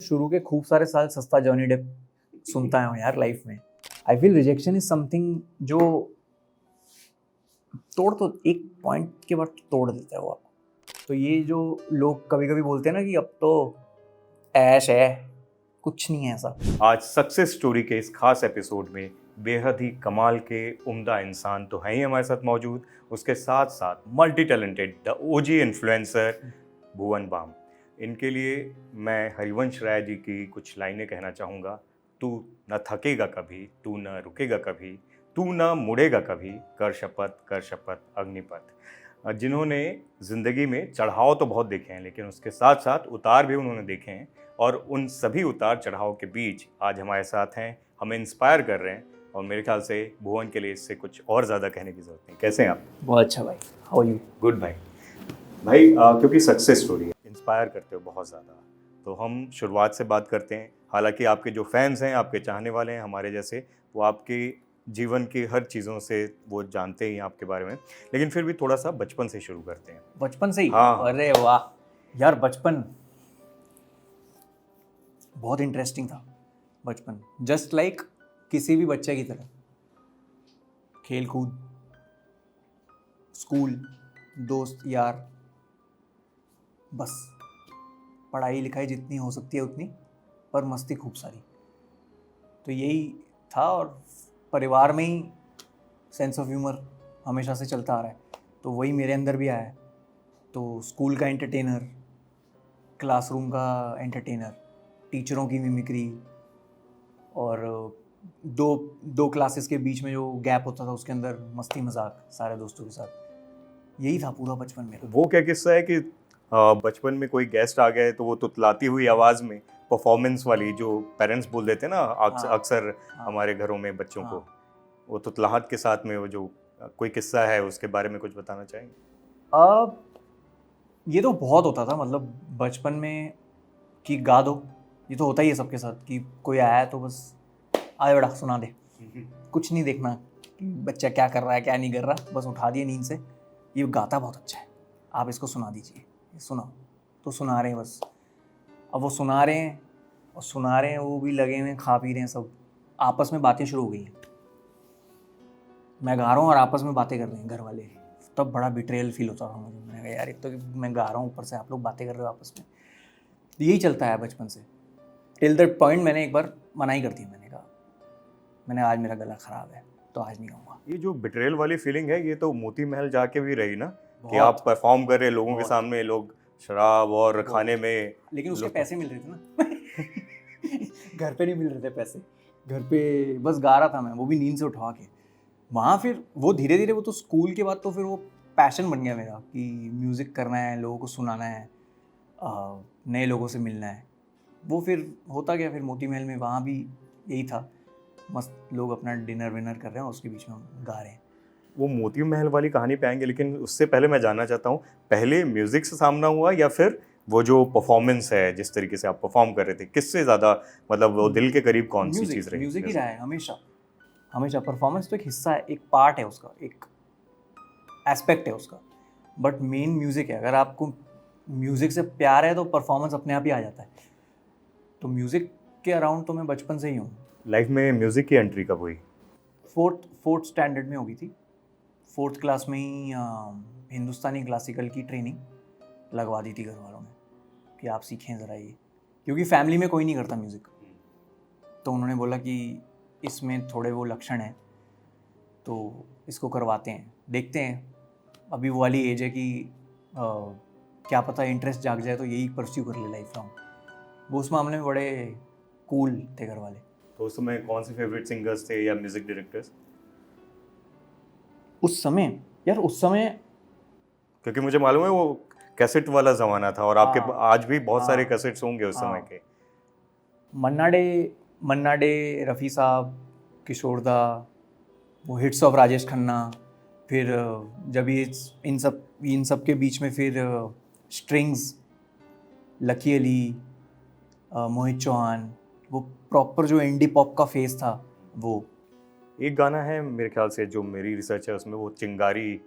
शुरू के खूब सारे साल सस्ता जॉनी डेप सुनता हूँ यार लाइफ में। I feel rejection is something जो तोड़ तो एक पॉइंट के बाद तोड़ देता है वो आपको। तो ये जो लोग कभी कभी बोलते हैं ना कि अब तो ऐश है, कुछ नहीं है ऐसा। आज सक्सेस स्टोरी के इस खास एपिसोड में बेहद ही कमाल के उम्दा इंसान तो हैं ही हमारे साथ मौजूद, उसके साथ साथ multi talented the OG influencer Bhuvan Bam. इनके लिए मैं हरिवंश राय जी की कुछ लाइनें कहना चाहूँगा। तू न थकेगा कभी, तू न रुकेगा कभी, तू न मुड़ेगा कभी, कर शपथ अग्निपथ। जिन्होंने ज़िंदगी में चढ़ाव तो बहुत देखे हैं, लेकिन उसके साथ साथ उतार भी उन्होंने देखे हैं, और उन सभी उतार चढ़ाव के बीच आज हमारे साथ हैं, हमें इंस्पायर कर रहे हैं। और मेरे ख्याल से भुवन के लिए इससे कुछ और ज़्यादा कहने की ज़रूरत नहीं। कैसे हैं आप? बहुत अच्छा भाई, हाउ आर यू? गुड भाई। क्योंकि सक्सेस स्टोरी है, इंस्पायर करते हो बहुत ज़्यादा, तो हम शुरुआत से बात करते हैं। हालांकि आपके जो फैंस हैं, आपके चाहने वाले हैं हमारे जैसे, वो आपके जीवन की हर चीज़ों से वो जानते ही हैं आपके बारे में, लेकिन फिर भी थोड़ा सा बचपन से शुरू करते हैं। बचपन से ही? हाँ। अरे वाह यार, बचपन बहुत इंटरेस्टिंग था। बचपन जस्ट लाइक किसी भी बच्चे की तरह, खेल कूद, स्कूल, दोस्त यार, बस पढ़ाई लिखाई जितनी हो सकती है उतनी, पर मस्ती खूब सारी। तो यही था, और परिवार में ही सेंस ऑफ ह्यूमर हमेशा से चलता आ रहा है, तो वही मेरे अंदर भी आया है। तो स्कूल का एंटरटेनर, क्लासरूम का एंटरटेनर, टीचरों की मिमिक्री, और दो क्लासेस के बीच में जो गैप होता था उसके अंदर मस्ती मजाक सारे दोस्तों के साथ। यही था पूरा बचपन मेरा। वो क्या किस्सा है कि बचपन में कोई गेस्ट आ गए तो वो तुतलाती हुई आवाज़ में परफॉर्मेंस वाली, जो पेरेंट्स बोल देते हैं ना अक्सर हमारे घरों में बच्चों को, वो तुतलाहट के साथ में वो जो कोई किस्सा है उसके बारे में कुछ बताना चाहेंगे? ये तो बहुत होता था, मतलब बचपन में कि गा दो, ये तो होता ही है सबके साथ कि कोई आया तो बस आए बेटा सुना दे, कुछ नहीं देखना कि बच्चा क्या कर रहा है क्या नहीं कर रहा, बस उठा दिए नींद से, ये गाता बहुत अच्छा है, आप इसको सुना दीजिए, सुनाओ। तो सुना रहे हैं बस। अब वो सुना रहे हैं और सुना रहे हैं, वो भी लगे हुए हैं, खा पी रहे हैं, सब आपस में बातें शुरू हो गई हैं। मैं गा रहा हूँ और आपस में बातें कर रहे हैं घर वाले, तब बड़ा बिट्रेयल फील होता था मुझे। मैंने कहा यार, एक तो मैं गा रहा हूँ, ऊपर से आप लोग बातें कर रहे हो आपस में। यही चलता है बचपन से टिल दैट पॉइंट। मैंने एक बार मनाही कर दी, मैंने कहा मैंने आज मेरा गला ख़राब है तो आज नहीं गाऊंगा। ये जो बिट्रेयल वाली फीलिंग है, ये तो मोती महल जाके भी रही ना, कि आप परफॉर्म कर रहे लोगों के सामने, लोग शराब और खाने में, लेकिन उसके पैसे मिल रहे थे ना घर पे नहीं मिल रहे थे पैसे, घर पे बस गा रहा था मैं, वो भी नींद से उठवा के। वहाँ फिर वो धीरे धीरे, वो तो स्कूल के बाद तो फिर वो पैशन बन गया मेरा कि म्यूज़िक करना है, लोगों को सुनाना है, नए लोगों से मिलना है। वो फिर होता गया। फिर मोती महल में वहाँ भी यही था, मस्त लोग अपना डिनर विनर कर रहे हैं, उसके बीच में हम गा रहे हैं। वो मोती महल वाली कहानी पे आएंगे, लेकिन उससे पहले मैं जानना चाहता हूँ, पहले म्यूजिक से सामना हुआ या फिर वो जो परफॉर्मेंस है, जिस तरीके से आप परफॉर्म कर रहे थे, किससे ज़्यादा मतलब वो दिल के करीब कौन सी चीज़ रही? म्यूज़िक ही रहा है हमेशा। हमेशा परफॉर्मेंस तो एक हिस्सा है, एक पार्ट है उसका, एक एस्पेक्ट है उसका, बट मेन म्यूज़िक है। अगर आपको म्यूज़िक से प्यार है तो परफॉर्मेंस अपने आप ही आ जाता है। तो म्यूज़िक के अराउंड तो मैं बचपन से ही हूँ। लाइफ में म्यूजिक की एंट्री कब हुई? फोर्थ स्टैंडर्ड में होगी थी। 4th क्लास में ही हिंदुस्तानी क्लासिकल की ट्रेनिंग लगवा दी थी घर वालों ने कि आप सीखें ज़रा ये, क्योंकि फैमिली में कोई नहीं करता म्यूज़िक। तो उन्होंने बोला कि इसमें थोड़े वो लक्षण हैं तो इसको करवाते हैं, देखते हैं। अभी वो वाली एज है कि क्या पता इंटरेस्ट जाग जाए तो यही परस्यू कर ले लाइफ लॉन्ग। वो उस मामले में बड़े कूल थे घर वाले। तो उस समय कौन से फेवरेट सिंगर्स थे या म्यूजिक डायरेक्टर्स? उस समय यार, उस समय क्योंकि मुझे मालूम है वो कैसेट वाला ज़माना था, और आपके आज भी बहुत सारे कैसेट्स होंगे उस समय के। मन्ना डे, रफ़ी साहब, किशोर दा, वो हिट्स ऑफ राजेश खन्ना, फिर जब ये इन सब के बीच में फिर स्ट्रिंग्स, लकी अली, मोहित चौहान, वो प्रॉपर जो इंडी पॉप का फेस था वो। एक गाना है मेरे ख्याल से, जो मेरी रिसर्च है उसमें, वो चिंगारी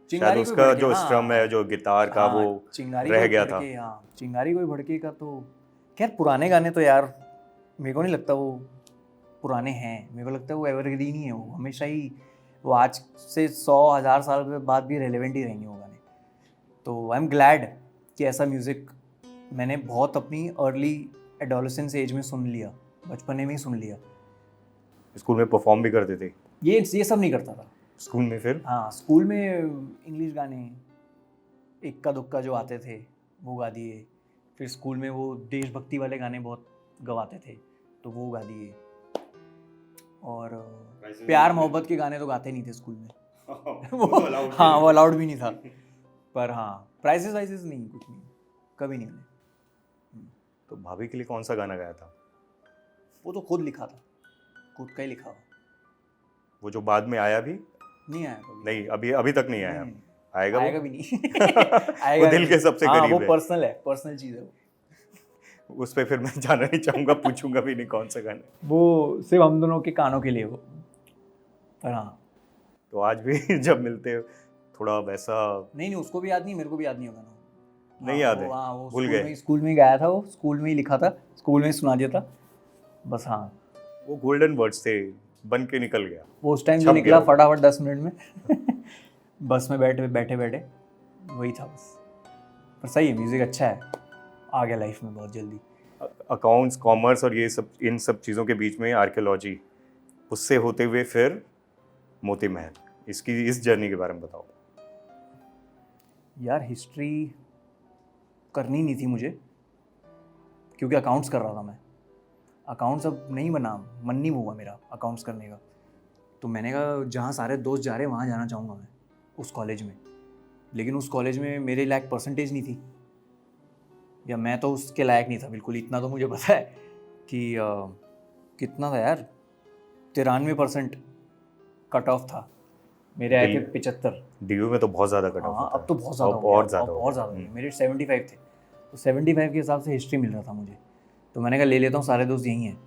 शायद उसका जो स्ट्रम है, जो गिटार का, वो चिंगारी रह कोई गया भड़के, था। चिंगारी कोई भड़के का तो खैर पुराने गाने तो यार मेरे को नहीं लगता वो पुराने हैं, मेरे को लगता है वो एवरग्रीन ही है, वो हमेशा ही, वो आज से 100,000 साल के बाद भी रेलेवेंट ही रहेंगे वो गाने। तो आई एम ग्लैड कि ऐसा म्यूज़िक मैंने बहुत अपनी अर्ली एडोलेसेंस एज में सुन लिया, बचपने में ही सुन लिया। स्कूल में परफॉर्म भी करते थे? ये सब नहीं करता था स्कूल में फिर? हाँ, स्कूल में इंग्लिश गाने इक्का दुक्का जो आते थे वो गा दिए। फिर स्कूल में वो देशभक्ति वाले गाने बहुत गवाते थे तो वो गा दिए। और प्यार मोहब्बत के गाने तो गाते नहीं थे स्कूल में वो हाँ, वो अलाउड भी नहीं था। पर हाँ, प्राइजेस वाइजेस नहीं, कुछ नहीं, कभी नहीं मैंने। तो भाभी के लिए कौन सा गाना गाया था? वो तो खुद लिखा था, खुद का ही लिखा हुआ। वो जो बाद में आया भी? नहीं आया कभी। नहीं, अभी तक नहीं आया। नहीं, आएगा आएगा भी नहीं आएगा वो दिल के सबसे करीब वो है। पर्सनल है, पर्सनल चीज़ है वो। उस पे फिर मैं जाना नहीं चाहूँगा, पूछूंगा भी नहीं कौन सा गाना। वो सिर्फ हम दोनों के कानों के लिए वो। पर हाँ, तो आज भी जब मिलते हो थोड़ा वैसा? नहीं, उसको भी याद नहीं, मेरे को भी याद नहीं होगा ना। नहीं याद है? हाँ, वो भूल गए? स्कूल में ही गाया था, वो स्कूल में ही लिखा था, स्कूल में ही सुना दिया था बस। हाँ, वो गोल्डन वर्ड्स थे, बन के निकल गया वो उस टाइम जो छप निकला गया। फटाफट 10 मिनट में बस में बैठे बैठे वही था बस। पर सही है, म्यूज़िक अच्छा है, आ गया लाइफ में बहुत जल्दी। अकाउंट्स, कॉमर्स और ये सब, इन सब चीज़ों के बीच में आर्कियोलॉजी, उससे होते हुए फिर मोती महल, इसकी इस जर्नी के बारे में बताओ। यार हिस्ट्री करनी नहीं थी मुझे, क्योंकि अकाउंट्स कर रहा था मैं। अकाउंट्स अब नहीं बना, मन नहीं हुआ मेरा अकाउंट्स करने का। तो मैंने कहा जहाँ सारे दोस्त जा रहे हैं वहाँ जाना चाहूँगा मैं, उस कॉलेज में। लेकिन उस कॉलेज में मेरे लायक परसेंटेज नहीं थी, या मैं तो उसके लायक नहीं था बिल्कुल। इतना तो मुझे पता है कि कितना था यार, 93% कट ऑफ था, मेरे आए थे 75। डीयू में तो बहुत ज़्यादा कट ऑफ हाँ, होता अब तो बहुत ज़्यादा है, हो गया, बहुत ज़्यादा बहुत ज़्यादा हो गया। मेरे 75 थे, तो 75 के हिसाब से हिस्ट्री मिल रहा था मुझे। तो मैंने कहा ले लेता हूँ, सारे दोस्त यहीं हैं,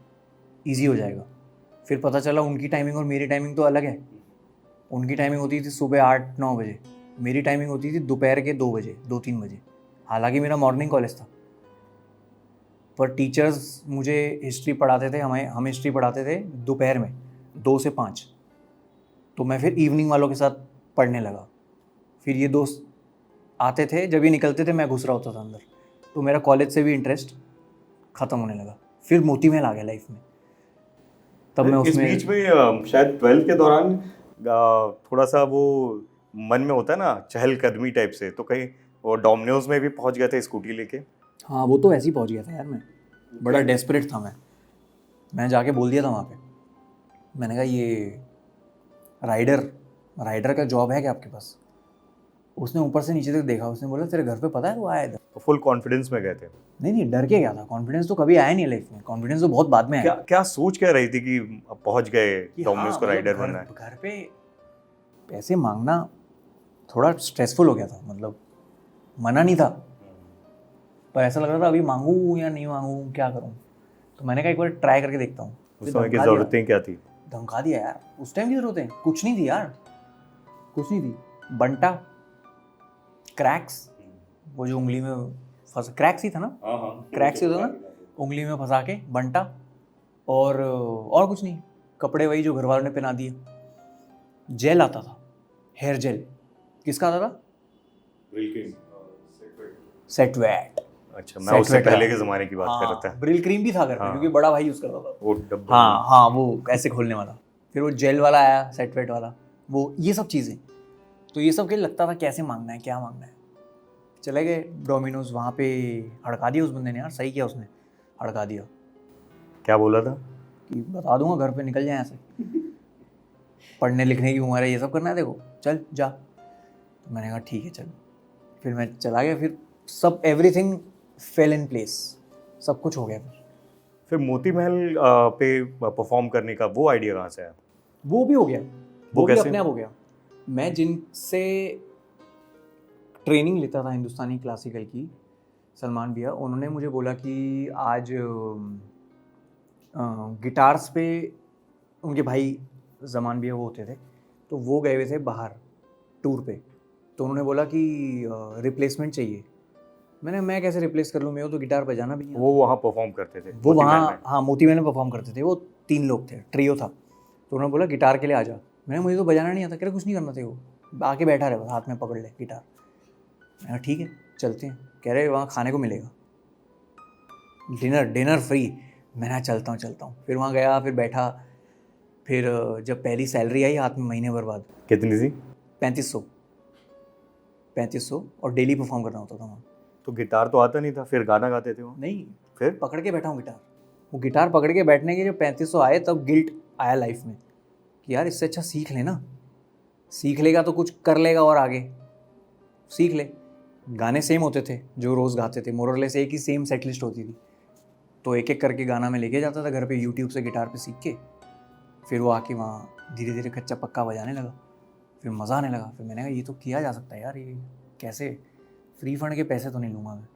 ईजी हो जाएगा। फिर पता चला उनकी टाइमिंग और मेरी टाइमिंग तो अलग है। उनकी टाइमिंग होती थी सुबह 8-9 बजे, मेरी टाइमिंग होती थी दोपहर के 2 बजे, 2-3 बजे। हालांकि मेरा मॉर्निंग कॉलेज था, पर टीचर्स मुझे हिस्ट्री पढ़ाते थे, हम हिस्ट्री पढ़ाते थे दोपहर में 2 से 5। तो मैं फिर इवनिंग वालों के साथ पढ़ने लगा। फिर ये दोस्त आते थे, जब ये निकलते थे मैं घुस रहा होता था अंदर। तो मेरा कॉलेज से भी इंटरेस्ट ख़त्म होने लगा। फिर मोती महल आ गया लाइफ में, तब मैं इस उसमें बीच में शायद 12th के दौरान थोड़ा सा वो मन में होता है ना चहलकदमी टाइप से, तो कहीं वो डोमिनोज में भी पहुंच गए थे स्कूटी लेके? हाँ, वो तो ऐसे ही पहुंच गया था यार। मैं बड़ा डेस्परेट था। मैं जाके बोल दिया था वहाँ पे, मैंने कहा ये राइडर का जॉब है क्या आपके पास? उसने ऊपर से नीचे तक देखा, उसने बोला तेरे घर पे पता है वो आया इधर? तो फुल कॉन्फिडेंस में गए थे? नहीं, डर के गया था। कॉन्फिडेंस तो कभी आया नहीं लाइफ में, कॉन्फिडेंस तो बहुत बाद में आया। क्या सोच क्या रही थी कि अब पहुंच गए डोमिनोज को मतलब राइडर बनना है? घर पे पैसे मांगना थोड़ा स्ट्रेसफुल हो गया था। मतलब मना नहीं था, पर ऐसा लग रहा था अभी मांगूँ या नहीं मांगूँ, क्या करूँ। तो मैंने कहा एक बार ट्राई करके देखता हूँ। उस समय की ज़रूरतें क्या थी? धमका दिया यार। उस टाइम की ज़रूरतें कुछ नहीं थी यार, कुछ नहीं थी। बंटा, क्रैक्स, वो जो उंगली में फंस, क्रैक्स ही था ना? क्रैक्स ही था ना, उंगली में फंसा के बंटा। और कुछ नहीं, कपड़े वही जो घर वालों ने पहना दिए। जेल आता था, हेयर जेल। किसका आता था? सेटवेट। अच्छा, मैं उससे पहले के ज़माने की बात कर रहा था। ब्रिल क्रीम भी था घर पे, क्योंकि बड़ा भाई यूज़ करता था। वो डब्बा। हाँ, वो ऐसे खोलने वाला। फिर वो जेल वाला आया, सेटवेट वाला, वो ये सब चीज़ें। तो ये सब के लगता था कैसे मांगना है, क्या मांगना है। चले गए डोमिनोज, वहाँ पे हड़का दिया उस बंदे ने। यार सही किया उसने, हड़का दिया। क्या बोला था? कि बता दूंगा घर पे, निकल जाए ऐसे, पढ़ने लिखने की उम्र है, ये सब करना है देखो, चल जा। तो मैंने कहा ठीक है चल। फिर मैं चला गया। फिर सब एवरीथिंग फेल इन प्लेस, सब कुछ हो गया। फिर मोती महल पे परफॉर्म करने का वो आइडिया कहाँ से आया? वो भी हो गया, वो भी कैसे? अपने आप हो गया। मैं जिनसे ट्रेनिंग लेता था हिंदुस्तानी क्लासिकल की, सलमान भैया, उन्होंने मुझे बोला कि आज गिटार्स पे उनके भाई जमान भैया वो होते थे, तो वो गए हुए थे बाहर टूर पे। तो उन्होंने बोला कि रिप्लेसमेंट चाहिए मैं कैसे रिप्लेस कर लूँ, मेरे को तो गिटार बजाना भी नहीं वो वहाँ परफॉर्म करते थे वो मोती महल वहाँ में। हाँ मोती महल में परफॉर्म करते थे। वो 3 लोग थे, ट्रियो था। तो उन्होंने बोला गिटार के लिए आ जा। मैंने मुझे तो बजाना नहीं आता। कह रहे कुछ नहीं करना था, वो आके बैठा रहे, हाथ में पकड़ ले गिटार। मैंने कहा ठीक है चलते हैं। कह रहे वहाँ खाने को मिलेगा, डिनर फ्री। मैंने कहा चलता हूँ। फिर वहाँ गया, फिर बैठा। फिर जब पहली सैलरी आई हाथ में महीने भर बाद, कितनी थी? 3500 और डेली परफॉर्म करना होता था वहाँ। तो गिटार तो आता नहीं था, फिर गाना गाते थे वो? नहीं, फिर पकड़ के बैठा हूँ गिटार। वो गिटार पकड़ के बैठने के जब 3500 आए तब गिल्ट आया लाइफ में कि यार इससे अच्छा सीख लेना। सीख लेगा तो कुछ कर लेगा और आगे सीख ले। गाने सेम होते थे जो रोज़ गाते थे, मोरलेस एक ही सेम सेट लिस्ट होती थी। तो एक एक करके गाना मैं लेके जाता था घर पे यूट्यूब से गिटार पे सीख के। फिर वो आके वहाँ धीरे धीरे कच्चा पक्का बजाने लगा। फिर मज़ा आने लगा। फिर मैंने कहा ये तो किया जा सकता है यार, ये कैसे, फ्री फंड के पैसे तो नहीं लूँगा मैं।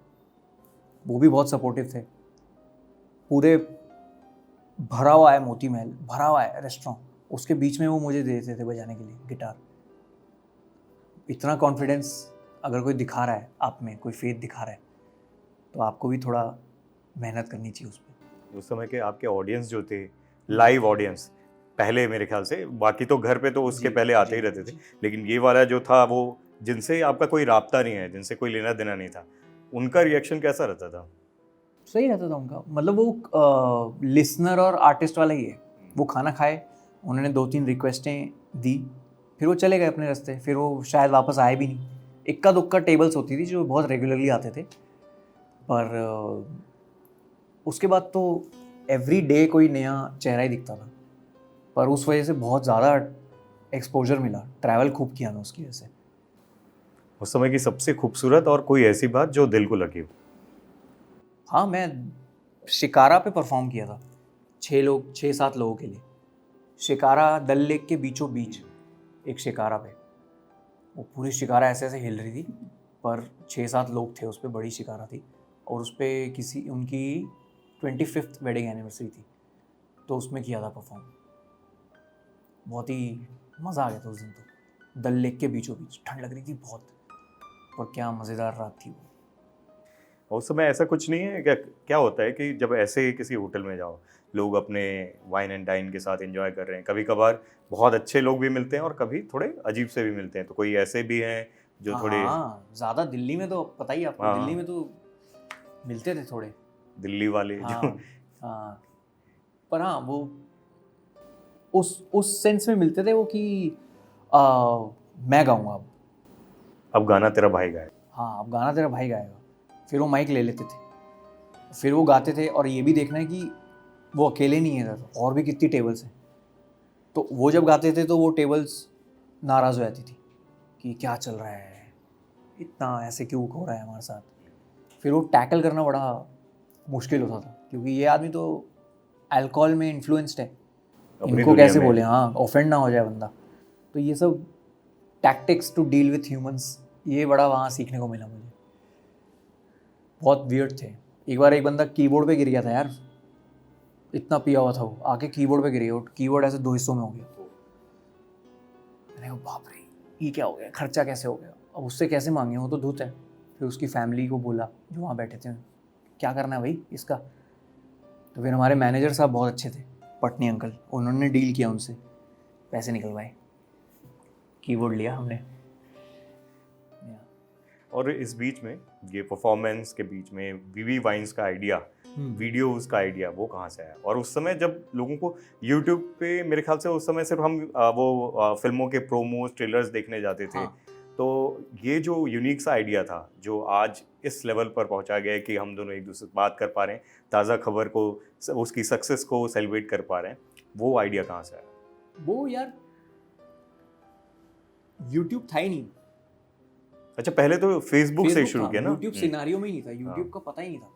वो भी बहुत सपोर्टिव थे। पूरे भरा हुआ है मोती महल, भरा हुआ है रेस्टोरेंट, उसके बीच में वो मुझे दे देते थे बजाने के लिए गिटार। इतना कॉन्फिडेंस अगर कोई दिखा रहा है आप में, कोई फेथ दिखा रहा है, तो आपको भी थोड़ा मेहनत करनी चाहिए उस पर। उस समय के आपके ऑडियंस जो थे, लाइव ऑडियंस पहले, मेरे ख्याल से बाकी तो घर पे तो उसके पहले आते ही रहते थे, लेकिन ये वाला जो था वो जिनसे आपका कोई राब्ता नहीं है, जिनसे कोई लेना देना नहीं था, उनका रिएक्शन कैसा रहता था? सही रहता था उनका। मतलब वो लिसनर और आर्टिस्ट वाला ही है। वो खाना खाए, उन्होंने 2-3 रिक्वेस्टें दी, फिर वो चले गए अपने रास्ते। फिर वो शायद वापस आए भी नहीं। इक्का दुक्का टेबल्स होती थी जो बहुत रेगुलरली आते थे, पर उसके बाद तो एवरी डे कोई नया चेहरा ही दिखता था। पर उस वजह से बहुत ज़्यादा एक्सपोजर मिला, ट्रैवल खूब किया मैं उसकी वजह से। उस समय की सबसे खूबसूरत और कोई ऐसी बात जो दिल को लगी हो? हाँ, मैं शिकारा पे परफॉर्म किया था 6-7 लोगों के लिए। शिकारा डल लेक के बीचों बीच एक शिकारा पे, वो पूरी शिकारा ऐसे ऐसे हिल रही थी, पर 6-7 लोग थे उस पर, बड़ी शिकारा थी। और उस पर किसी उनकी 25th वेडिंग एनिवर्सरी थी, तो उसमें किया था परफॉर्म। बहुत ही मज़ा आ गया था उस दिन। तो डल लेक के बीचों बीच, ठंड लग रही थी बहुत, और क्या मज़ेदार रात थी वो। और उस समय ऐसा कुछ नहीं है क्या? क्या होता है कि जब ऐसे किसी होटल में जाओ, लोग अपने वाइन एंड डाइन के साथ एंजॉय कर रहे हैं, कभी कभार बहुत अच्छे लोग भी मिलते हैं और कभी थोड़े अजीब से भी मिलते हैं, तो कोई ऐसे भी हैं जो थोड़े? हाँ, ज़्यादा दिल्ली में तो पता ही आपको, दिल्ली में तो मिलते थे थोड़े दिल्ली वाले हाँ जो हाँ। पर हाँ, वो उस सेंस में मिलते थे वो कि मैं गाऊंगा अब गाना तेरा भाई गाए। हाँ, अब गाना तेरा भाई गाएगा। फिर वो माइक ले लेते थे, फिर वो गाते थे। और ये भी देखना है कि वो अकेले नहीं है इधर, और भी कितनी टेबल्स हैं। तो वो जब गाते थे तो वो टेबल्स नाराज़ हो जाती थी कि क्या चल रहा है, इतना ऐसे क्यों हो रहा है हमारे साथ। फिर वो टैकल करना बड़ा मुश्किल होता था, क्योंकि ये आदमी तो अल्कोहल में इन्फ्लुएंस्ड है, अपनी इनको दुनिया कैसे में। बोले, हाँ ऑफेंड ना हो जाए बंदा। तो ये सब tactics to deal with humans, ये बड़ा वहाँ सीखने को मिला मुझे। बहुत वियर्ड थे। एक बार एक बंदा कीबोर्ड पे गिर गया था यार, इतना पिया हुआ था वो, आके कीबोर्ड पे गिर गया। कीबोर्ड ऐसे 2 हिस्सों में हो गया। मैंने कहा बाप रे, ये क्या हो गया, खर्चा कैसे हो गया, अब उससे कैसे मांगे, वो तो धूत है। फिर उसकी फैमिली को बोला जो वहाँ बैठे थे, क्या करना है भाई इसका। तो फिर हमारे मैनेजर साहब बहुत अच्छे थे, पटनी अंकल, उन्होंने डील किया उनसे, पैसे निकलवाए, कीबोर्ड लिया हमने। और इस बीच में, ये परफॉर्मेंस के बीच में, वीवी वाइन्स का आइडिया, वीडियोस का आइडिया, वो कहाँ से आया? और उस समय जब लोगों को यूट्यूब पे, मेरे ख्याल से उस समय सिर्फ हम वो फिल्मों के प्रोमोस, ट्रेलर्स देखने जाते थे। हाँ। तो ये जो यूनिक सा आइडिया था, जो आज इस लेवल पर पहुंचा गया है कि हम दोनों एक दूसरे से बात कर पा रहे हैं, ताज़ा खबर को, उसकी सक्सेस को सेलिब्रेट कर पा रहे हैं, वो आइडिया कहाँ से आया? वो यार यूट्यूब था ही नहीं। अच्छा, पहले तो फेसबुक से शुरू किया ना? यूट्यूब सिनारियो में ही नहीं था, यूट्यूब का पता ही नहीं था,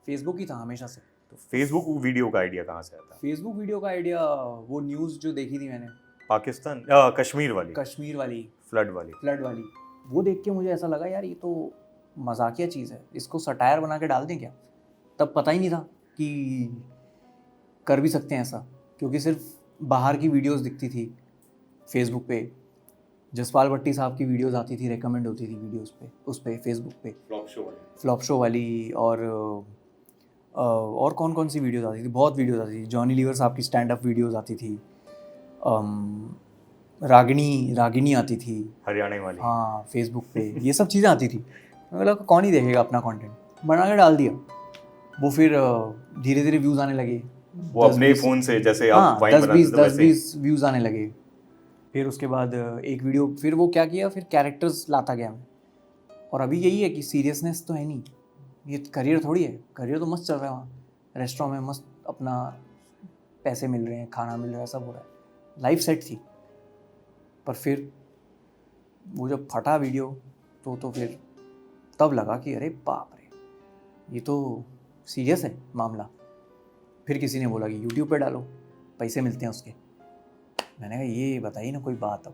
फेसबुक ही था हमेशा से। तो फेसबुक वीडियो का आइडिया कहाँ से आया था? फेसबुक वीडियो का आइडिया, वो न्यूज़ जो देखी थी मैंने, पाकिस्तान, कश्मीर वाली, फ्लड वाली, वो देख के मुझे ऐसा लगा यार ये तो मजाकिया चीज़ है, इसको सटायर बना के डाल दें क्या। तब पता ही नहीं था कि कर भी सकते हैं ऐसा, क्योंकि सिर्फ बाहर की वीडियोस दिखती थी फेसबुक पे, जसपाल भट्टी साहब की वीडियोस आती थी, रेकमेंड होती थी वीडियोस पे, उस पे फेसबुक पे, फ्लॉप शो वाली, और कौन कौन सी वीडियोस आती थी, बहुत वीडियोस आती थी। जॉनी लीवर साहब की स्टैंड अप वीडियोस आती थी, रागिनी आती थी, हरियाणा वाली, हाँ फेसबुक पे ये सब चीज़ें आती थी। मैं बोला कौन ही देखेगा अपना कंटेंट, बना के डाल दिया। वो फिर धीरे धीरे व्यूज़ आने लगे, वो अपने ही फोन से जैसे आप हाँ वाइन बनाते थे वैसे 10-20 व्यूज़ आने लगे। फिर उसके बाद एक वीडियो, फिर वो क्या किया, फिर कैरेक्टर्स लाता गया मैं। और अभी यही है कि सीरियसनेस तो है नहीं, ये करियर थोड़ी है, करियर तो मस्त चल रहा है वहाँ रेस्टोरेंट में, मस्त अपना पैसे मिल रहे हैं, खाना मिल रहा है, सब हो रहा है, लाइफ सेट थी। पर फिर वो जब फटा वीडियो तो फिर तब लगा कि अरे बाप रे, ये तो सीरियस है मामला। फिर किसी ने बोला कि यूट्यूब पे डालो, पैसे मिलते हैं उसके। मैंने कहा ये बताइए ना कोई बात। अब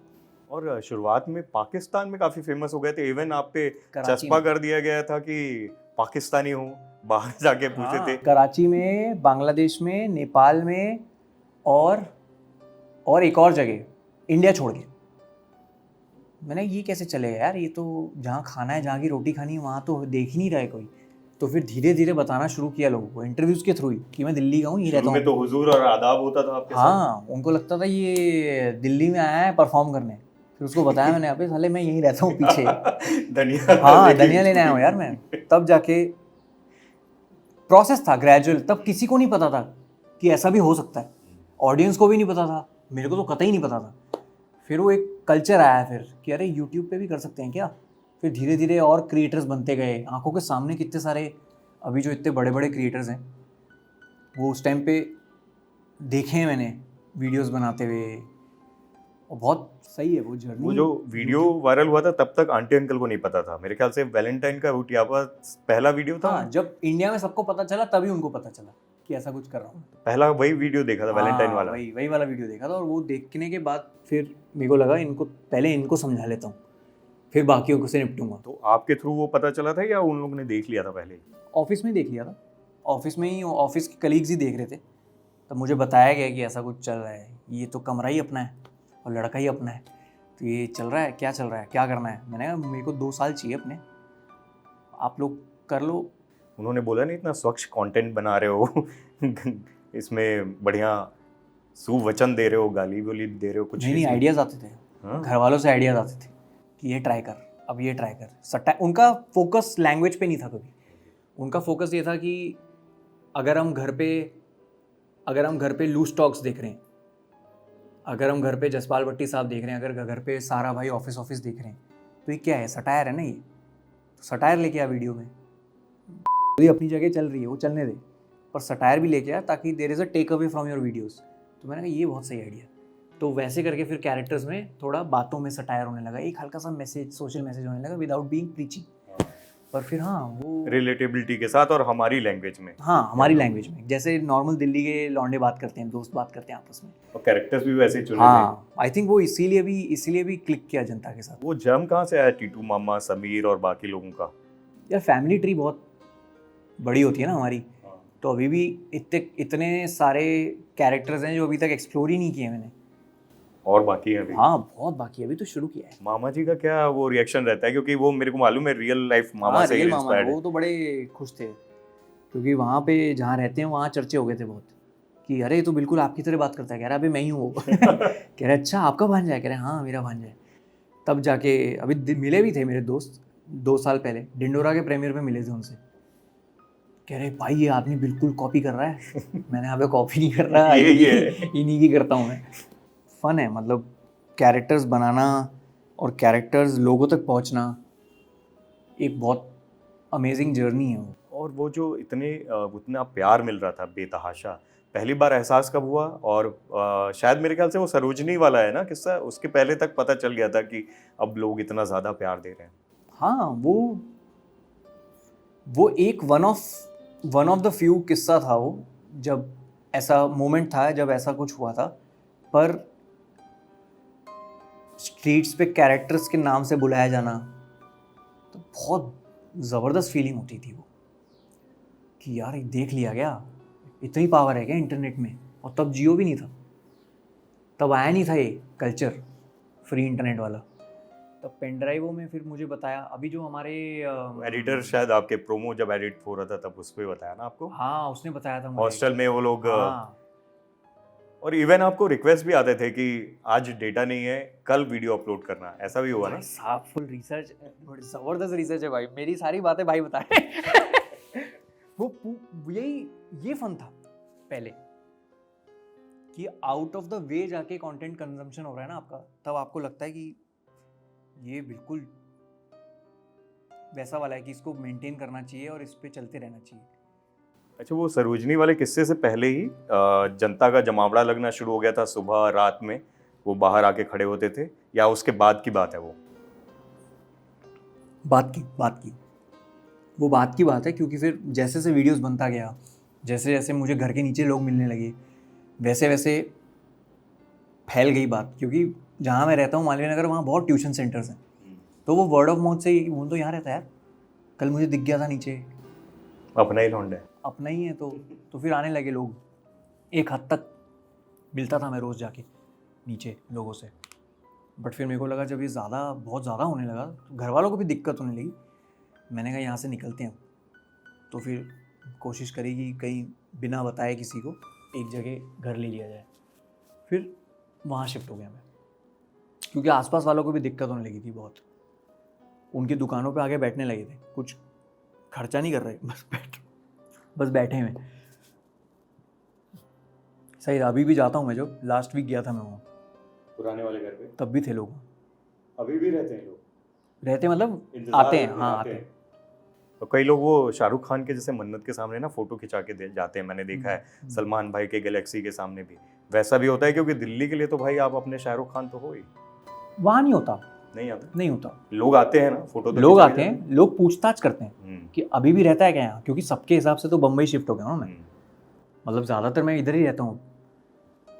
और शुरुआत में पाकिस्तान में काफी फेमस हो गए थे, इवन आप पे कराची चस्पा में। कर दिया गया था कि पाकिस्तानी हूँ, बाहर जाके पूछे थे। कराची में, बांग्लादेश में, नेपाल में, और एक और जगह, इंडिया छोड़ के। मैंने ये कैसे चलेगा यार, ये तो जहाँ खाना है, जहाँ की रोटी खानी है, वहाँ तो देख ही नहीं रहा है कोई। तो फिर धीरे धीरे बताना शुरू किया लोगों को, इंटरव्यूज़ के थ्रू ही, कि मैं दिल्ली का हूँ, ये रहता शुरू में हूँ। तो हुजूर और आदाब होता था आपके साथ। हाँ, उनको लगता था ये दिल्ली में आया है परफॉर्म करने। फिर उसको बताया मैंने, अबे साले मैं यहीं रहता हूँ पीछे। धनिया हाँ धनिया लेने आया हूँ यार मैं। तब जाके प्रोसेस था ग्रेजुअल, तब किसी को नहीं पता था कि ऐसा भी हो सकता है, ऑडियंस को भी नहीं पता था, मेरे को तो कतई नहीं पता था। फिर वो एक कल्चर आया फिर कि अरे यूट्यूब पे भी कर सकते हैं क्या। फिर धीरे धीरे और क्रिएटर्स बनते गए, आंखों के सामने कितने सारे अभी जो इतने बड़े बड़े क्रिएटर्स हैं, वो उस टाइम पे देखे हैं मैंने वीडियोस बनाते हुए, और बहुत सही है वो जर्नी। वो जो वीडियो वायरल हुआ था तब तक आंटी अंकल को नहीं पता था, मेरे ख्याल से वैलेंटाइन का उटियापा पहला वीडियो था। हाँ, जब इंडिया में सबको पता चला तभी उनको पता चला कि ऐसा कुछ कर रहा हूँ। पहला वही वीडियो देखा था, वैलेंटाइन वाला। वही वाला वीडियो देखा था, और वो देखने के बाद फिर मेरे को लगा इनको पहले इनको समझा लेता हूँ, फिर बाकियों को से निपटूंगा। तो आपके थ्रू वो पता चला था या उन लोगों ने देख लिया था पहले? ऑफिस में ही देख लिया था, ऑफिस में ही, ऑफिस के कलीग्स ही देख रहे थे। तब मुझे बताया गया कि ऐसा कुछ चल रहा है, ये तो कमरा ही अपना है और लड़का ही अपना है, तो ये चल रहा है, क्या चल रहा है, क्या करना है। मैंने कहा मेरे को 2 साल चाहिए अपने, आप लोग कर लो। उन्होंने बोला नहीं इतना स्वच्छ कंटेंट बना रहे हो इसमें बढ़िया सुवचन दे रहे हो, गाली बोली दे रहे हो, कुछ नहीं आइडियाज़ आते थे, घर वालों से आइडियाज़ आते थे कि ये ट्राई कर, अब ये ट्राई कर। सट्टा, उनका फोकस लैंग्वेज पे नहीं था कभी, उनका फोकस ये था कि अगर हम घर पे लूज टॉक्स देख रहे हैं, अगर हम घर पे जसपाल भट्टी साहब देख रहे हैं, अगर घर पे सारा भाई ऑफिस देख रहे हैं, तो ये क्या है, सटायर है ना ये, तो सटायर लेके आ वीडियो में। ये अपनी जगह चल रही है, वो चलने दे, पर सटायर भी लेके आ ताकि there is a takeaway from your videos. तो मैंने कहा ये बहुत सही आइडिया। तो वैसे करके फिर कैरेक्टर्स में थोड़ा बातों में सटायर होने लगा, एक हल्का सा मैसेज, सोशल मैसेज होने लगा विदाउट बीइंग प्रीचिंग। पर फिर हाँ वो रिलेटेबिलिटी के साथ और हमारी लैंग्वेज में, हाँ हमारी लैंग्वेज में, जैसे नॉर्मल दिल्ली के लौंडे बात करते हैं, दोस्त बात करते हैं आपस में, और कैरेक्टर्स भी वैसे ही चुने थे। हाँ आई थिंक वो इसीलिए भी क्लिक किया जनता के साथ। वो जम कहाँ से आया टीटू मामा, समीर और बाकी लोगों का? यार फैमिली ट्री बहुत बड़ी होती है ना हमारी, तो अभी भी इतने सारे कैरेक्टर्स हैं जो अभी तक एक्सप्लोर ही नहीं किए मैंने, और बाकी है अभी। हाँ बहुत बाकी है, अभी तो शुरू किया है। मामा जी का क्या वो रिएक्शन रहता है, क्योंकि वो मेरे को मालूम है रियल लाइफ मामा से रियल मामा इंस्पायर्ड है। वो तो बड़े खुश थे, क्योंकि वहाँ पे जहाँ रहते हैं वहाँ चर्चे हो गए थे बहुत कि अरे ये तो बिल्कुल आपकी तरह बात करता है। कह रहा अभी मैं ही हूँ वो कह रहे अच्छा आपका भांजा है, कह रहे हाँ मेरा भांजा है। तब जाके अभी मिले भी थे मेरे दोस्त 2 साल पहले, डिंडोरा के प्रीमियर पे मिले थे उनसे, कह रहे भाई ये आदमी बिल्कुल कॉपी कर रहा है। मैंने यहाँ पे कॉपी नहीं कर रहा, इन्हीं की करता हूँ मैं। फन है, मतलब कैरेक्टर्स बनाना और कैरेक्टर्स लोगों तक पहुँचना एक बहुत अमेजिंग जर्नी है वो। और वो जो उतना प्यार मिल रहा था बेतहाशा, पहली बार एहसास कब हुआ? और शायद मेरे ख्याल से वो सरोजनी वाला है ना किस्सा, उसके पहले तक पता चल गया था कि अब लोग इतना ज़्यादा प्यार दे रहे हैं। हाँ वो एक वन ऑफ द फ्यू किस्सा था वो, जब ऐसा मोमेंट था, जब ऐसा कुछ हुआ था। पर स्ट्रीट्स पे कैरेक्टर्स के नाम से बुलाया जाना तो बहुत ज़बरदस्त फीलिंग होती थी वो, कि यार देख लिया गया, इतनी पावर है क्या इंटरनेट में। और तब जियो भी नहीं था, तब आया नहीं था ये कल्चर फ्री इंटरनेट वाला। तब पेन ड्राइवों में फिर मुझे बताया अभी जो हमारे एडिटर शायद आपके प्रोमो जब एडिट हो रहा था तब उस पे बताया ना आपको, हाँ उसने बताया था मुझे। हॉस्टल में वो लोग हाँ और इवन आपको रिक्वेस्ट भी आते थे कि आज डेटा नहीं है, कल वीडियो अपलोड करना, ऐसा भी हुआ ना? भाई साहब फुल रिसर्च, बड़ी जबरदस्त रिसर्च है भाई, मेरी सारी बातें भाई बताए। ये फन था पहले कि आउट ऑफ द वे जाके कंटेंट कंजम्पशन हो रहा है ना आपका, तब आपको लगता है कि ये बिल्कुल वैसा वाला है कि इसको मेंटेन करना चाहिए और इस पे चलते रहना चाहिए। अच्छा, वो सरोजनी वाले किस्से से पहले ही जनता का जमावड़ा लगना शुरू हो गया था सुबह रात में, वो बाहर आके खड़े होते थे, या उसके बाद की बात है वो? बात की वो बात की बात है, क्योंकि फिर जैसे जैसे वीडियोस बनता गया, जैसे जैसे मुझे घर के नीचे लोग मिलने लगे, वैसे वैसे फैल गई बात। क्योंकि जहाँ मैं रहता हूँ मालवीय नगर, वहाँ बहुत ट्यूशन सेंटर्स हैं, तो वो वर्ड ऑफ माउथ से वो तो यहाँ रहता है यार, कल मुझे दिख गया था नीचे, अपना ही लौंडा है, अपना ही है, तो फिर आने लगे लोग। एक हद तक मिलता था मैं रोज़ जाके नीचे लोगों से, बट फिर मेरे को लगा जब ये बहुत ज़्यादा होने लगा तो घर वालों को भी दिक्कत होने लगी। मैंने कहा यहाँ से निकलते हैं, तो फिर कोशिश करी कि कहीं बिना बताए किसी को एक जगह घर ले लिया जाए। फिर वहाँ शिफ्ट हो गया मैं, क्योंकि आसपास वालों को भी दिक्कत होने लगी थी बहुत। उनकी दुकानों पे आके बैठने लगे थे, कुछ खर्चा नहीं कर रहे, बस बैठे हुए। सही, अभी भी जाता हूँ मैं, जो लास्ट वीक गया था मैं वहाँ, पुराने वाले घर पे तब भी थे लोग। अभी भी रहते हैं लोग? रहते मतलब इंतजार आते हैं, में हाँ आते हैं। और कई लोग वो शाहरुख खान के जैसे मन्नत के सामने ना फोटो खिंचा के जाते हैं, मैंने देखा है। सलमान भाई के गैलेक्सी के सामने भी वैसा भी होता है, क्योंकि दिल्ली के लिए तो भाई आप अपने शाहरुख खान तो हो ही। वहाँ नहीं होता, नहीं होता। होता। लोग आते हैं ना, फोटो तो लोग खिंचा के आते जाते हैं, लोग पूछताछ करते हैं कि अभी भी रहता है क्या यहाँ, क्योंकि सबके हिसाब से तो बम्बई शिफ्ट हो गया हूँ मैं। मतलब ज़्यादातर मैं इधर ही रहता हूँ,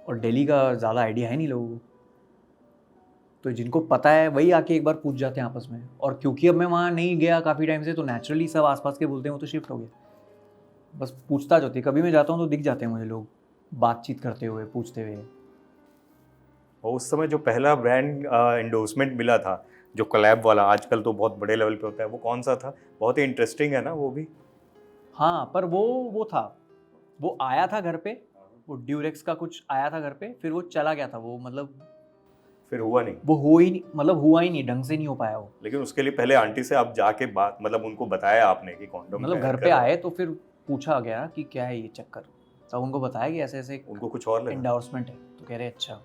और दिल्ली का ज़्यादा आइडिया है नहीं लोगों को, तो जिनको पता है वही आके एक बार पूछ जाते हैं आपस में। और क्योंकि अब मैं वहाँ नहीं गया काफ़ी टाइम से, तो नेचुरली सब आसपास के बोलते हैं वो तो शिफ्ट हो गया। बस पूछताछ होती है, कभी मैं जाता हूँ तो दिख जाते हैं मुझे लोग बातचीत करते हुए, पूछते हुए। और उस समय जो पहला ब्रांड एंडोर्समेंट मिला था, जो कोलैब वाला, आजकल तो बहुत बड़े लेवल पे होता है, वो कौन सा था? बहुत ही इंटरेस्टिंग है ना वो भी। हाँ, पर वो था, वो आया था घर पे, वो ड्यूरेक्स का कुछ आया था घर पे, फिर वो चला गया था। वो मतलब फिर हुआ नहीं, वो हो ही नहीं, मतलब हुआ ही नहीं, ढंग से नहीं हो पाया वो। लेकिन उसके लिए पहले आंटी से आप जाके बात, मतलब उनको बताया आपने कि कॉन्डोम मतलब घर पे आए तो फिर पूछा गया कि क्या है ये चक्कर, तब उनको बताया कि ऐसे ऐसे उनको कुछ और लगा? एंडोर्समेंट है, तो कह रहे अच्छा।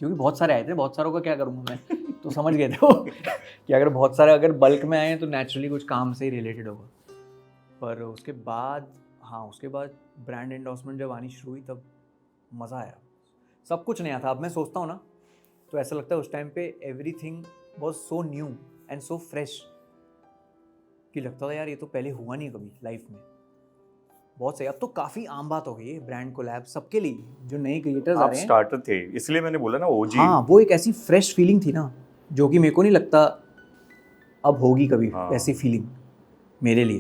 क्योंकि बहुत सारे आए थे, बहुत सारों का क्या करूँगा मैं, तो समझ गए थे वो कि अगर बहुत सारे अगर बल्क में आए तो नेचुरली कुछ काम से ही रिलेटेड होगा। पर उसके बाद, हाँ उसके बाद ब्रांड एंडोर्समेंट जब आनी शुरू हुई तब मज़ा आया। सब कुछ नया था। अब मैं सोचता हूँ ना तो ऐसा लगता है उस टाइम पे everything was so new and so fresh कि लगता था यार ये तो पहले हुआ नहीं कभी लाइफ में। बहुत सही। अब तो काफ़ी आम बात हो गई है ब्रांड कोलैब सबके लिए, जो नए क्रिएटर्स आ आप रहे हैं। स्टार्टर थे, इसलिए मैंने बोला ना ओजी। हाँ, वो एक ऐसी फ्रेश फीलिंग थी ना, जो कि मेरे को नहीं लगता अब होगी कभी। हाँ। ऐसी फीलिंग मेरे लिए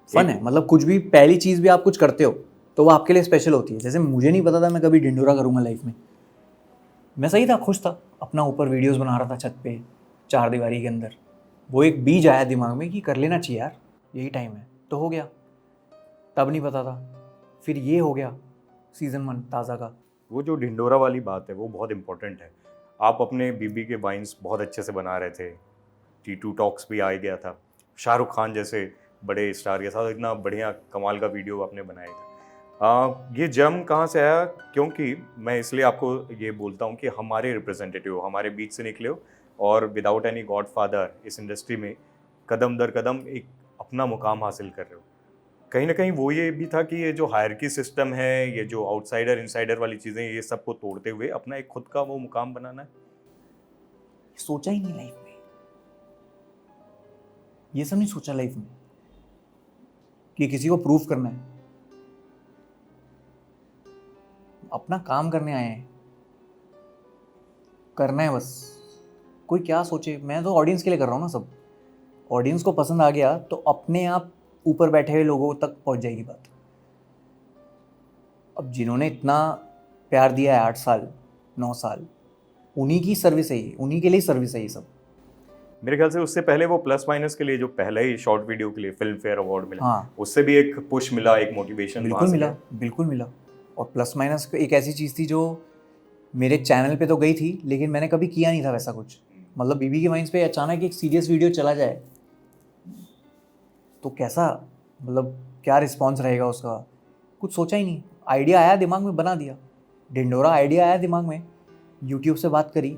फन है। मतलब कुछ भी, पहली चीज़ भी आप कुछ करते हो तो वो आपके लिए स्पेशल होती है। जैसे मुझे नहीं पता था मैं कभी ढिंडोरा करूँगा लाइफ में। मैं सही था, खुश था, अपना ऊपर वीडियोस बना रहा था छत पे, चार दीवारी के अंदर। वो एक बीज आया दिमाग में कि कर लेना चाहिए यार, यही टाइम है, तो हो गया। तब नहीं पता था, फिर ये हो गया सीज़न 1 ताज़ा का। वो जो ढिंडोरा वाली बात है वो बहुत इंपॉर्टेंट है। आप अपने बीबी के वाइन्स बहुत अच्छे से बना रहे थे, T2 टॉक्स भी आ गया था, शाहरुख खान जैसे बड़े स्टार के साथ इतना बढ़िया कमाल का वीडियो आपने बनाया था। ये जम कहाँ से आया? क्योंकि मैं इसलिए आपको ये बोलता हूँ कि हमारे रिप्रेजेंटेटिव हो, हमारे बीच से निकले हो, और विदाउट एनी गॉडफादर इस इंडस्ट्री में कदम दर कदम एक अपना मुकाम हासिल कर रहे हो। कहीं ना कहीं वो ये भी था कि ये जो हायरकी सिस्टम है, ये जो आउटसाइडर इनसाइडर वाली चीज़ें, ये सबको तोड़ते हुए अपना एक खुद का वो मुकाम बनाना है। सोचा ही नहीं लाइफ में, ये सब नहीं सोचा लाइफ में कि किसी को प्रूव करना है। अपना काम करने आए हैं, करना है बस। कोई क्या सोचे, मैं तो ऑडियंस के लिए कर रहा हूँ ना सब। ऑडियंस को पसंद आ गया तो अपने आप ऊपर बैठे हुए लोगों तक पहुंच जाएगी बात। अब जिन्होंने इतना प्यार दिया है 8 साल 9 साल, उन्हीं की सर्विस है ये, उन्हीं के लिए सर्विस है ये सब। मेरे ख्याल से उससे पहले वो प्लस माइनस के लिए जो पहले ही शॉर्ट वीडियो के लिए फिल्म फेयर अवार्ड मिला, हाँ उससे भी एक पुश मिला, एक मोटिवेशन वहाँ बिल्कुल से मिला, गया। बिल्कुल मिला। और प्लस माइनस एक ऐसी चीज़ थी जो मेरे चैनल पे तो गई थी, लेकिन मैंने कभी किया नहीं था वैसा कुछ। मतलब बीबी के माइंड्स पे अचानक एक सीरियस वीडियो चला जाए तो कैसा, मतलब क्या रिस्पॉन्स रहेगा उसका, कुछ सोचा ही नहीं। आइडिया आया दिमाग में, बना दिया। ढिंडोरा आइडिया आया दिमाग में, यूट्यूब से बात करी,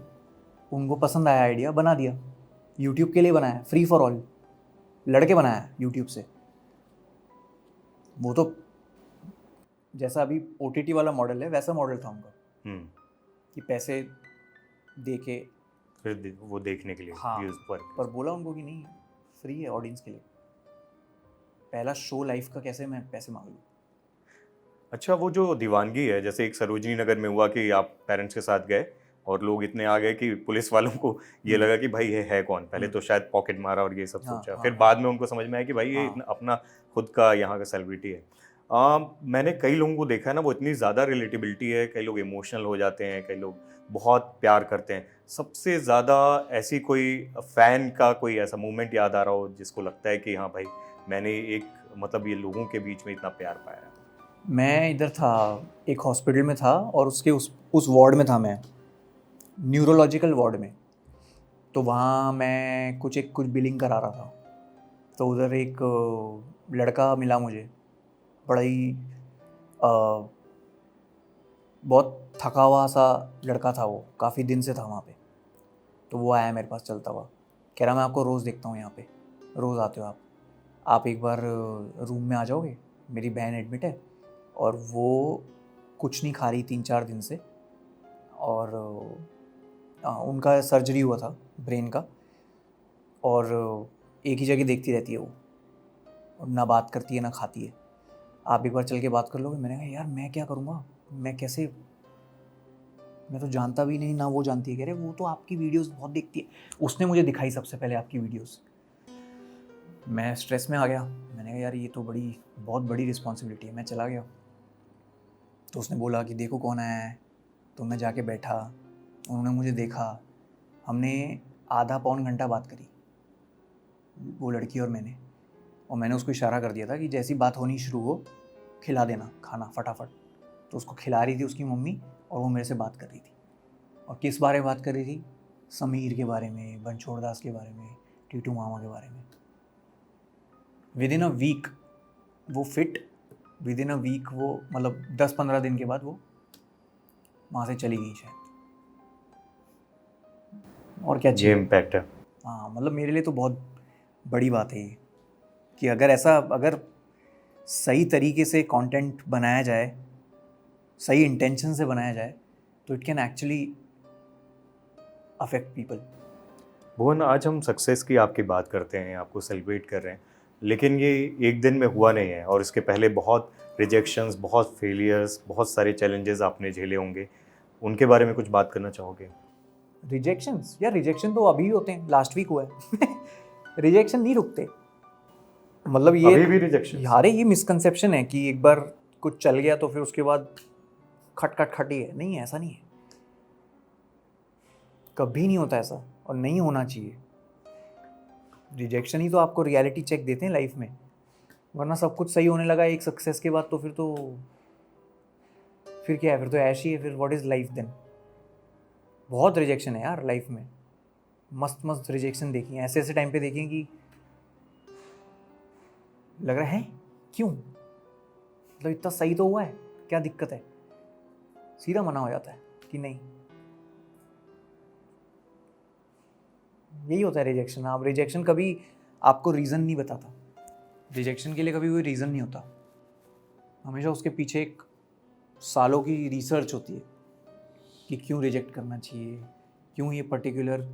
उनको पसंद आया आइडिया, बना दिया। यूट्यूब के लिए बनाया, फ्री फॉर ऑल, लड़के बनाया यूट्यूब से। वो तो जैसा अभी OTT वाला मॉडल है वैसा मॉडल था उनका, कि पैसे दे के फिर वो देखने के लिए हाँ, व्यूज पर बोला उनको कि नहीं, फ्री है ऑडियंस के लिए, पहला शो लाइफ का कैसे मैं पैसे मांग लूँ। अच्छा, वो जो दीवानगी है, जैसे एक सरोजनी नगर में हुआ कि आप पेरेंट्स के साथ गए और लोग इतने आ गए कि पुलिस वालों को ये लगा कि भाई ये है कौन। पहले तो शायद पॉकेट मारा और ये सब हाँ, सोचा, हाँ, फिर हाँ, बाद में उनको समझ में आया कि भाई ये हाँ, अपना खुद का यहाँ का सेलिब्रिटी है। मैंने कई लोगों को देखा है ना, वो इतनी ज़्यादा रिलेटेबिलिटी है, कई लोग इमोशनल हो जाते हैं, कई लोग बहुत प्यार करते हैं। सबसे ज़्यादा ऐसी कोई फ़ैन का कोई ऐसा मोमेंट याद आ रहा हो जिसको लगता है कि हाँ भाई, मैंने एक मतलब ये लोगों के बीच में इतना प्यार पाया है। मैं इधर था, एक हॉस्पिटल में था और उसके उस वार्ड में था मैं, न्यूरोलॉजिकल वार्ड में। तो वहाँ मैं कुछ बिलिंग करा रहा था। तो उधर एक लड़का मिला मुझे, बड़ा ही बहुत थका हुआ सा लड़का था वो, काफ़ी दिन से था वहाँ पे। तो वो आया मेरे पास चलता हुआ, कह रहा मैं आपको रोज़ देखता हूँ यहाँ पे, रोज़ आते हो आप एक बार रूम में आ जाओगे, मेरी बहन एडमिट है और वो कुछ नहीं खा रही 3-4 दिन से, और उनका सर्जरी हुआ था ब्रेन का, और एक ही जगह देखती रहती है वो, और ना बात करती है ना खाती है, आप एक बार चल के बात कर लोगे। मैंने कहा यार मैं क्या करूँगा, मैं कैसे, मैं तो जानता भी नहीं, ना वो जानती है। कह रहे वो तो आपकी वीडियोस बहुत देखती है, उसने मुझे दिखाई सबसे पहले आपकी वीडियोस। मैं स्ट्रेस में आ गया, मैंने कहा यार ये तो बहुत बड़ी रिस्पॉन्सिबिलिटी है। मैं चला गया, तो उसने बोला कि देखो कौन आया है। तो मैं जाके बैठा, उन्होंने मुझे देखा, हमने आधा पौन घंटा बात करी, वो लड़की और मैंने उसको इशारा कर दिया था कि जैसी बात होनी शुरू हो खिला देना खाना फटाफट। तो उसको खिला रही थी उसकी मम्मी, और वो मेरे से बात कर रही थी। और किस बारे में बात कर रही थी? समीर के बारे में, बनछोड़ दास के बारे में, टीटू मामा के बारे में। विद इन अ वीक वो फिट, विद इन अ वीक वो मतलब 10-15 दिन के बाद वो वहाँ से चली गई शायद। और क्या ये चाहिए। इम्पैक्ट है। हाँ मतलब मेरे लिए तो बहुत बड़ी बात है ये, कि अगर सही तरीके से कंटेंट बनाया जाए, सही इंटेंशन से बनाया जाए, तो it can actually affect people. Bhuvan, आज हम सक्सेस की आपकी बात करते हैं, आपको सेलिब्रेट कर रहे हैं, लेकिन ये एक दिन में हुआ नहीं है और इसके पहले बहुत रिजेक्शंस, बहुत फेलियर्स, बहुत सारे चैलेंजेस आपने झेले होंगे। उनके बारे में कुछ बात करना चाहोगे? रिजेक्शंस, यार रिजेक्शन तो अभी होते हैं, लास्ट वीक हुआ है। रिजेक्शन नहीं रुकते, मतलब ये अभी भी रिजेक्शन? यारे ये मिसकंसेप्शन है कि एक बार कुछ चल गया तो फिर उसके बाद खट खट खट ही है। नहीं है, ऐसा नहीं है, कभी नहीं होता ऐसा, और नहीं होना चाहिए। रिजेक्शन ही तो आपको रियलिटी चेक देते हैं लाइफ में, वरना सब कुछ सही होने लगा एक सक्सेस के बाद तो फिर क्या है, फिर तो ऐश ही है। फिर व्हाट इज़ लाइफ देन। बहुत रिजेक्शन है यार लाइफ में, मस्त मस्त रिजेक्शन देखी हैं, ऐसे ऐसे टाइम पे देखी हैं कि लग रहा है क्यों, मतलब इतना सही तो हुआ है, क्या दिक्कत है, सीधा मना हो जाता है कि नहीं। यही होता है रिजेक्शन। आप रिजेक्शन कभी आपको रीज़न नहीं बताता, रिजेक्शन के लिए कभी कोई रीज़न नहीं होता, हमेशा उसके पीछे एक सालों की रिसर्च होती है कि क्यों रिजेक्ट करना चाहिए, क्यों ये पर्टिकुलर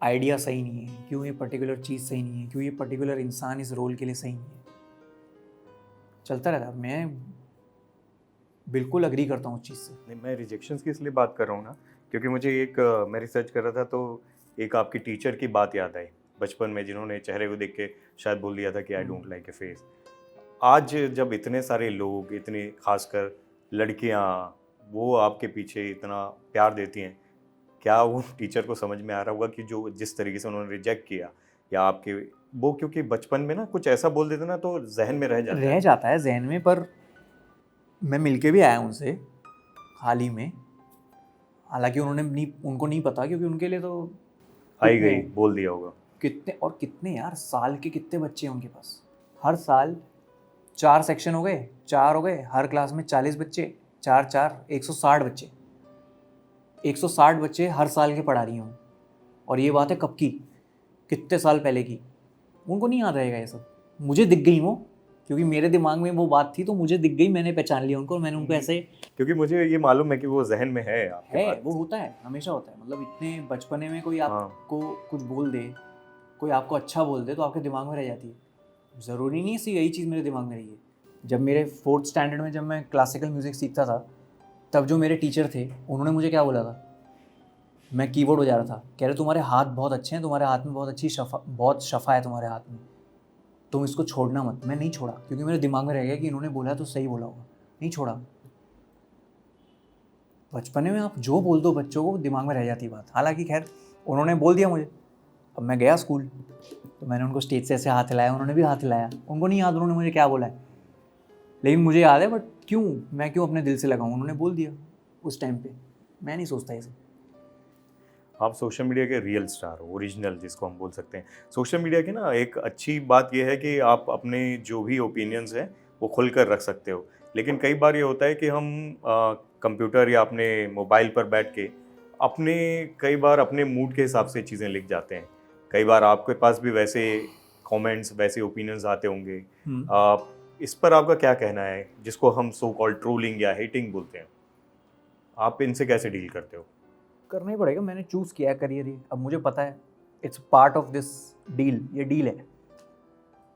आइडिया सही नहीं है, क्यों ये पर्टिकुलर चीज़ सही नहीं है, क्यों ये पर्टिकुलर इंसान इस रोल के लिए सही नहीं है। चलता रहता है। मैं बिल्कुल अग्री करता हूँ उस चीज़ से। नहीं, मैं रिजेक्शंस की इसलिए बात कर रहा हूँ ना, क्योंकि मुझे मैं रिसर्च कर रहा था तो एक आपकी टीचर की बात याद आई बचपन में, जिन्होंने चेहरे को देख के शायद बोल दिया था कि I don't like a face. आज जब इतने सारे लोग, इतने खासकर लड़कियाँ, वो आपके पीछे इतना प्यार देती हैं, क्या वो टीचर को समझ में आ रहा होगा कि जो जिस तरीके से उन्होंने रिजेक्ट किया, या आपके वो, क्योंकि बचपन में ना कुछ ऐसा बोल देते ना तो जहन में रह जाता है। जहन में। पर मैं मिलके भी आया उनसे हाल ही में, हालांकि उनको नहीं पता, क्योंकि उनके लिए तो आई गई बोल दिया होगा। कितने यार साल के कितने बच्चे हैं उनके पास, हर साल 4 सेक्शन हो गए, 4 हो गए, हर क्लास में 40 बच्चे, 4 160 बच्चे, 160 बच्चे हर साल के पढ़ा रही हूँ। और ये बात है कब की, कितने साल पहले की। उनको नहीं याद रहेगा ये सब, मुझे दिख गई वो, क्योंकि मेरे दिमाग में वो बात थी तो मुझे दिख गई, मैंने पहचान लिया उनको, मैंने उनको ऐसे, क्योंकि मुझे ये मालूम है कि वो जहन में है आपके बात। वो होता है, हमेशा होता है। मतलब इतने बचपने में कोई आपको कुछ बोल दे, कोई आपको अच्छा बोल दे तो आपके दिमाग में रह जाती है। ज़रूरी नहीं है यही चीज़ मेरे दिमाग में रही है। जब मेरे 4th स्टैंडर्ड में जब मैं क्लासिकल म्यूज़िक सीखता था, तब जो मेरे टीचर थे उन्होंने मुझे क्या बोला था, मैं कीबोर्ड बजा रहा था, कह रहे तुम्हारे हाथ बहुत अच्छे हैं, तुम्हारे हाथ में बहुत शफा है तुम्हारे हाथ में, तुम इसको छोड़ना मत। मैं नहीं छोड़ा, क्योंकि मेरे दिमाग में रह गया कि इन्होंने बोला तो सही बोला होगा, नहीं छोड़ा। बचपने में आप जो बोल दो बच्चों को, दिमाग में रह जाती बात। हालांकि खैर उन्होंने बोल दिया मुझे, अब मैं गया स्कूल तो मैंने उनको स्टेज से ऐसे हाथ हिलाया, उन्होंने भी हाथ हिलाया, उनको नहीं याद उन्होंने मुझे क्या बोला है, लेकिन मुझे याद है। बट मैं क्यों अपने दिल से लगाऊं, उन्होंने बोल दिया उस टाइम पे, मैं नहीं सोचता ये सब। आप सोशल मीडिया के रियल स्टार हो, ओरिजिनल जिसको हम बोल सकते हैं। सोशल मीडिया की ना एक अच्छी बात यह है कि आप अपने जो भी ओपिनियंस हैं वो खुलकर रख सकते हो, लेकिन कई बार ये होता है कि हम कंप्यूटर या अपने मोबाइल पर बैठ के कई बार अपने मूड के हिसाब से चीज़ें लिख जाते हैं। कई बार आपके पास भी वैसे कमेंट्स, वैसे ओपिनियंस आते होंगे। इस पर आपका क्या कहना है, जिसको हम सो कॉल्ड ट्रोलिंग या हेटिंग बोलते हैं? आप इनसे कैसे डील करते हो? करना ही पड़ेगा, मैंने चूज़ किया है करियर ये, अब मुझे पता है it's part of this deal, ये डील है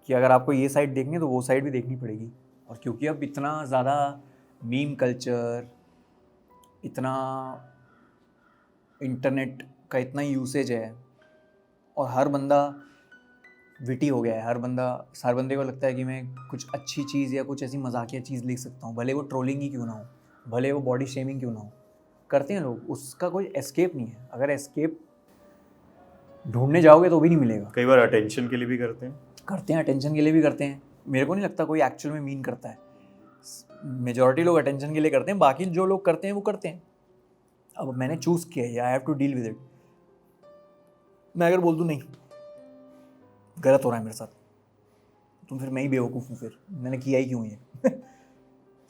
कि अगर आपको ये साइड देखनी है तो वो साइड भी देखनी पड़ेगी। और क्योंकि अब इतना ज़्यादा मीम कल्चर, इतना इंटरनेट का इतना यूसेज है, और हर बंदा विटी हो गया है, हर बंदे को लगता है कि मैं कुछ अच्छी चीज़ या कुछ ऐसी मजाकिया चीज़ लिख सकता हूँ, भले वो ट्रोलिंग ही क्यों ना हो, भले वो बॉडी शेमिंग क्यों ना हो, करते हैं लोग, उसका कोई एस्केप नहीं है। अगर एस्केप ढूंढने जाओगे तो भी नहीं मिलेगा। कई बार अटेंशन के लिए भी करते हैं, अटेंशन के लिए भी करते हैं। मेरे को नहीं लगता कोई एक्चुअल में मीन करता है, मेजॉरिटी लोग अटेंशन के लिए करते हैं, बाकी जो लोग करते हैं वो करते हैं। अब मैंने चूज़ किया है, I have to deal with it. मैं अगर बोल दूँ नहीं, गलत हो रहा है मेरे साथ, तो फिर मैं ही बेवकूफ़ हूँ, फिर मैंने किया ही क्यों ये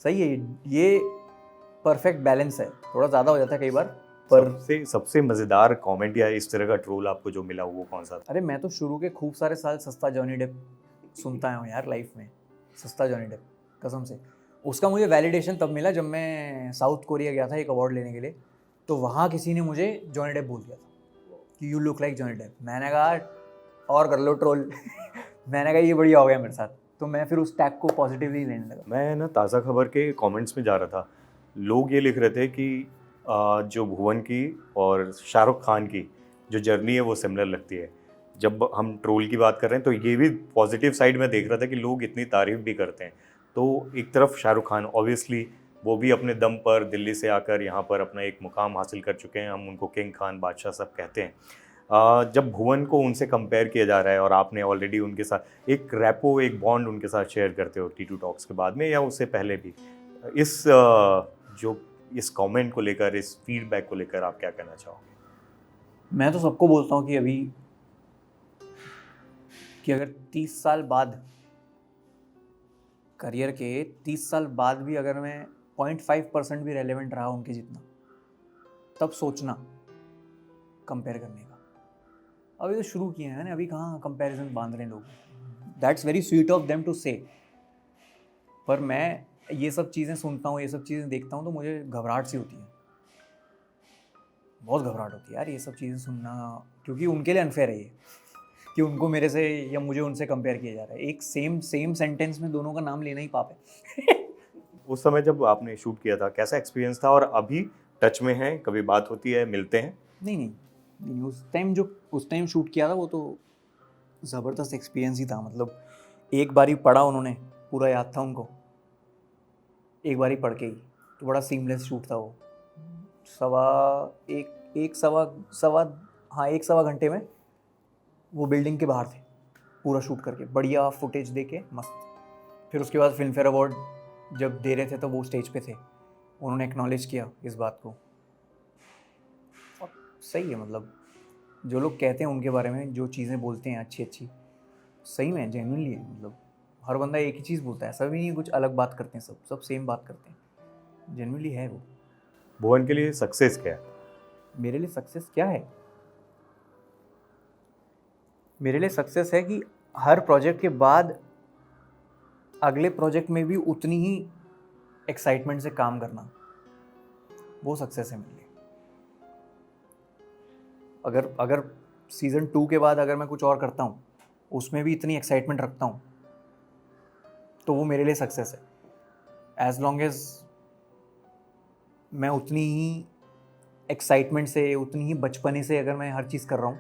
सही है, ये परफेक्ट बैलेंस है। थोड़ा ज़्यादा हो जाता है कई बार, पर सबसे मज़ेदार कमेंट या इस तरह का ट्रोल आपको जो मिला वो कौन सा था? अरे मैं तो शुरू के खूब सारे साल सस्ता जॉनी डेप सुनता हूँ यार लाइफ में, सस्ता जॉनी डेप, कसम से। उसका मुझे वैलिडेशन तब मिला जब मैं साउथ कोरिया गया था एक अवार्ड लेने के लिए, तो वहाँ किसी ने मुझे जॉनी डेप बोल दिया था कि you look like Johnny Depp. मैंने कहा और कर लो ट्रोल मैंने कहा ये बढ़िया हो गया मेरे साथ, तो मैं फिर उस टैग को पॉजिटिवली लेने लगा। मैं ना ताज़ा खबर के कमेंट्स में जा रहा था, लोग ये लिख रहे थे कि जो भुवन की और शाहरुख खान की जो जर्नी है वो सिमिलर लगती है। जब हम ट्रोल की बात कर रहे हैं तो ये भी पॉजिटिव साइड में देख रहा था कि लोग इतनी तारीफ भी करते हैं। तो एक तरफ शाहरुख खान, ऑब्वियसली वो भी अपने दम पर दिल्ली से आकर यहाँ पर अपना एक मुकाम हासिल कर चुके हैं, हम उनको किंग खान, बादशाह सब कहते हैं। जब भुवन को उनसे कंपेयर किया जा रहा है और आपने ऑलरेडी उनके साथ एक रैपो, एक बॉन्ड उनके साथ शेयर करते हो T2 टॉक्स के बाद में या उससे पहले भी, इस कमेंट को लेकर, इस फीडबैक को लेकर आप क्या कहना चाहोगे? मैं तो सबको बोलता हूँ कि अगर 30 साल बाद, करियर के 30 साल बाद भी अगर मैं 0.5% भी रेलेवेंट रहा उनके जितना, तब सोचना कंपेयर करने का। अभी तो शुरू किए हैं ना, अभी कहाँ कंपैरिजन बांध रहे हैं लोग। That's very sweet of them to say, पर मैं ये सब चीज़ें सुनता हूँ, ये सब चीज़ें देखता हूँ तो मुझे घबराहट सी होती है, बहुत घबराहट होती है यार ये सब चीज़ें सुनना, क्योंकि उनके लिए अनफेयर है ये कि उनको मेरे से या मुझे उनसे कंपेयर किया जा रहा है। एक सेम सेंटेंस में दोनों का नाम लेना ही पाप है उस समय जब आपने शूट किया था कैसा एक्सपीरियंस था, और अभी टच में हैं, कभी बात होती है, मिलते हैं? नहीं, उस टाइम शूट किया था वो तो ज़बरदस्त एक्सपीरियंस ही था। मतलब एक बार ही पढ़ा उन्होंने, पूरा याद था उनको, एक बार ही पढ़ के ही, तो बड़ा सीमलेस शूट था वो। एक सवा घंटे में वो बिल्डिंग के बाहर थे, पूरा शूट करके बढ़िया फुटेज दे के मस्त। फिर उसके बाद फिल्म फेयर अवार्ड जब दे रहे थे तो वो स्टेज पे थे, उन्होंने एक्नॉलेज किया इस बात को। और सही है, मतलब जो लोग कहते हैं उनके बारे में जो चीज़ें बोलते हैं अच्छी अच्छी, सही में जेन्युइनली है। मतलब हर बंदा एक ही चीज़ बोलता है, ऐसा भी नहीं है कुछ अलग बात करते हैं, सब सेम बात करते हैं, जेन्युइनली है वो। भुवन के लिए सक्सेस क्या है? मेरे लिए सक्सेस क्या है? मेरे लिए सक्सेस है कि हर प्रोजेक्ट के बाद अगले प्रोजेक्ट में भी उतनी ही एक्साइटमेंट से काम करना, वो सक्सेस है मेरे लिए। अगर सीज़न 2 के बाद अगर मैं कुछ और करता हूँ, उसमें भी इतनी एक्साइटमेंट रखता हूँ, तो वो मेरे लिए सक्सेस है। एज लॉन्ग एज मैं उतनी ही एक्साइटमेंट से, उतनी ही बचपने से अगर मैं हर चीज़ कर रहा हूँ,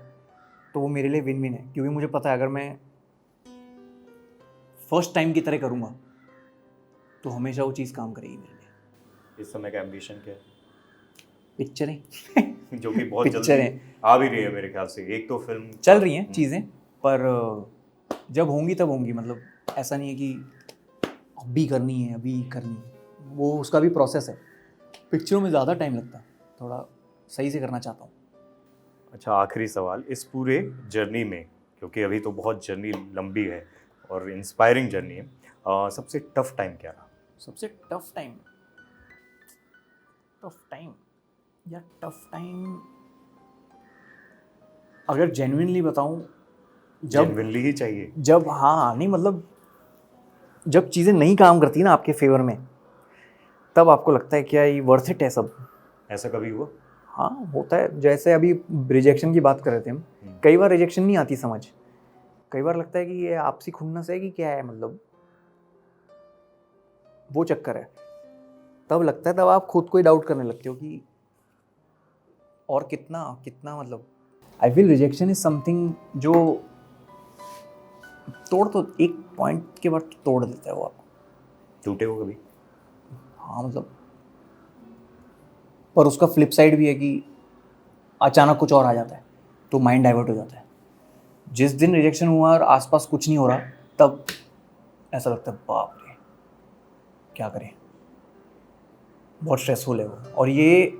तो वो मेरे लिए विन विन है। क्योंकि मुझे पता है अगर मैं फर्स्ट टाइम की तरह करूँगा तो हमेशा वो चीज़ काम करेगी मेरे लिए। इस समय का एम्बिशन क्या है? पिक्चरें जो कि बहुत पिक्चरें जल्दी आ भी रही है मेरे ख्याल से, एक तो फिल्म चल रही हैं चीज़ें, पर जब होंगी तब होंगी। मतलब ऐसा नहीं है कि अभी करनी है, वो उसका भी प्रोसेस है। पिक्चरों में ज़्यादा टाइम लगता है, थोड़ा सही से करना चाहता हूँ। अच्छा, आखिरी सवाल, इस पूरे जर्नी में, क्योंकि अभी तो बहुत जर्नी लंबी है और इंस्पायरिंग जर्नी है, सबसे टफ टाइम क्या रहा? सबसे टफ टाइम अगर जेन्युइनली बताऊं, जेन्युइनली ही चाहिए। हाँ नहीं, मतलब जब चीज़ें नहीं काम करती ना आपके फेवर में, तब आपको लगता है क्या ये वर्थ इट है सब। ऐसा कभी हुआ? हाँ होता है। जैसे अभी रिजेक्शन की बात कर रहे थे हम, कई बार रिजेक्शन नहीं आती समझ, कई बार लगता है कि ये आपसी खुन्नस है कि क्या है, मतलब वो चक्कर है। तब लगता है, तब आप खुद को ही डाउट करने लगते हो कि और कितना कितना, मतलब I feel rejection is something जो तो एक पॉइंट के बाद तोड़ देता है वो आपको। टूटे हो कभी? हाँ मतलब, पर उसका फ्लिप साइड भी है कि अचानक कुछ और आ जाता है तो माइंड डाइवर्ट हो जाता है। जिस दिन रिजेक्शन हुआ और आसपास कुछ नहीं हो रहा, तब ऐसा लगता है बाप रे क्या करें, बहुत स्ट्रेसफुल है वो। और ये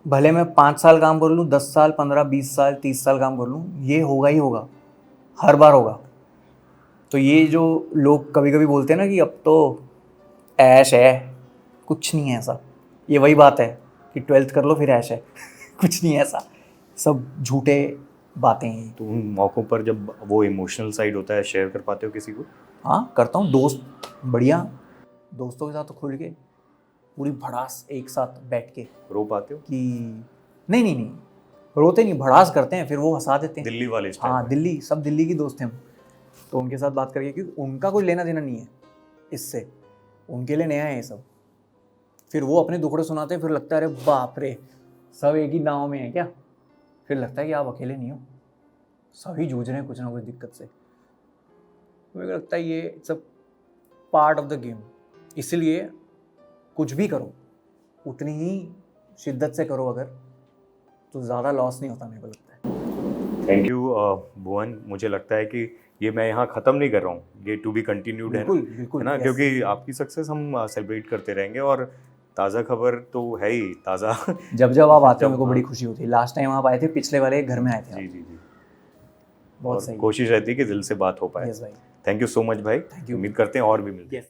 भले मैं 5 साल काम कर लूँ, 10 साल, 15, 20 साल, 30 साल काम कर लूँ, ये होगा ही होगा, हर बार होगा। तो ये जो लोग कभी कभी बोलते हैं ना कि अब तो ऐश है, कुछ नहीं है ऐसा। ये वही बात है कि 12th कर लो फिर ऐश है कुछ नहीं है ऐसा, सब झूठे बातें हैं। तो उन मौक़ों पर जब वो इमोशनल साइड होता है, शेयर कर पाते हो किसी को? हाँ करता हूँ, बढ़िया दोस्तों के साथ तो खुल के पूरी भड़ास एक साथ बैठ के। रो पाते हो? कि नहीं, रोते नहीं, भड़ास करते हैं, फिर वो हंसा देते हैं। दिल्ली वाले स्टाइल? हाँ दिल्ली की दोस्त हैं हम, तो उनके साथ बात करके, क्योंकि उनका कोई लेना देना नहीं है इससे, उनके लिए नया है ये सब। फिर वो अपने दुखड़े सुनाते हैं, फिर लगता है अरे बाप रे सब एक ही दांव में है क्या। फिर लगता है कि आप अकेले नहीं हो, सभी जूझ रहे हैं कुछ ना कुछ दिक्कत से। मुझे लगता है ये it's a part of the game. इसलिए कुछ भी करो उतनी ही शिद्दत से करो अगर, तो ज़्यादा लॉस नहीं होता मेरे को लगता है। थैंक यू भुवन। मुझे लगता है कि ये मैं यहाँ ख़त्म नहीं कर रहा हूँ, ये टू बी कंटिन्यूड है ना? बिल्कुल है ना? yes. क्योंकि आपकी सक्सेस हम सेलिब्रेट करते रहेंगे और ताज़ा खबर तो है ही ताज़ा जब आप आते हो मेरे को बड़ी खुशी होती है। लास्ट टाइम आप आए थे, पिछले वाले घर में आए थे जी आप। जी जी, बहुत और सही। कोशिश रहती है कि दिल से बात हो पाए। यस भाई, थैंक यू सो मच भाई, थैंक यू। उम्मीद करते हैं और भी मिलते हैं।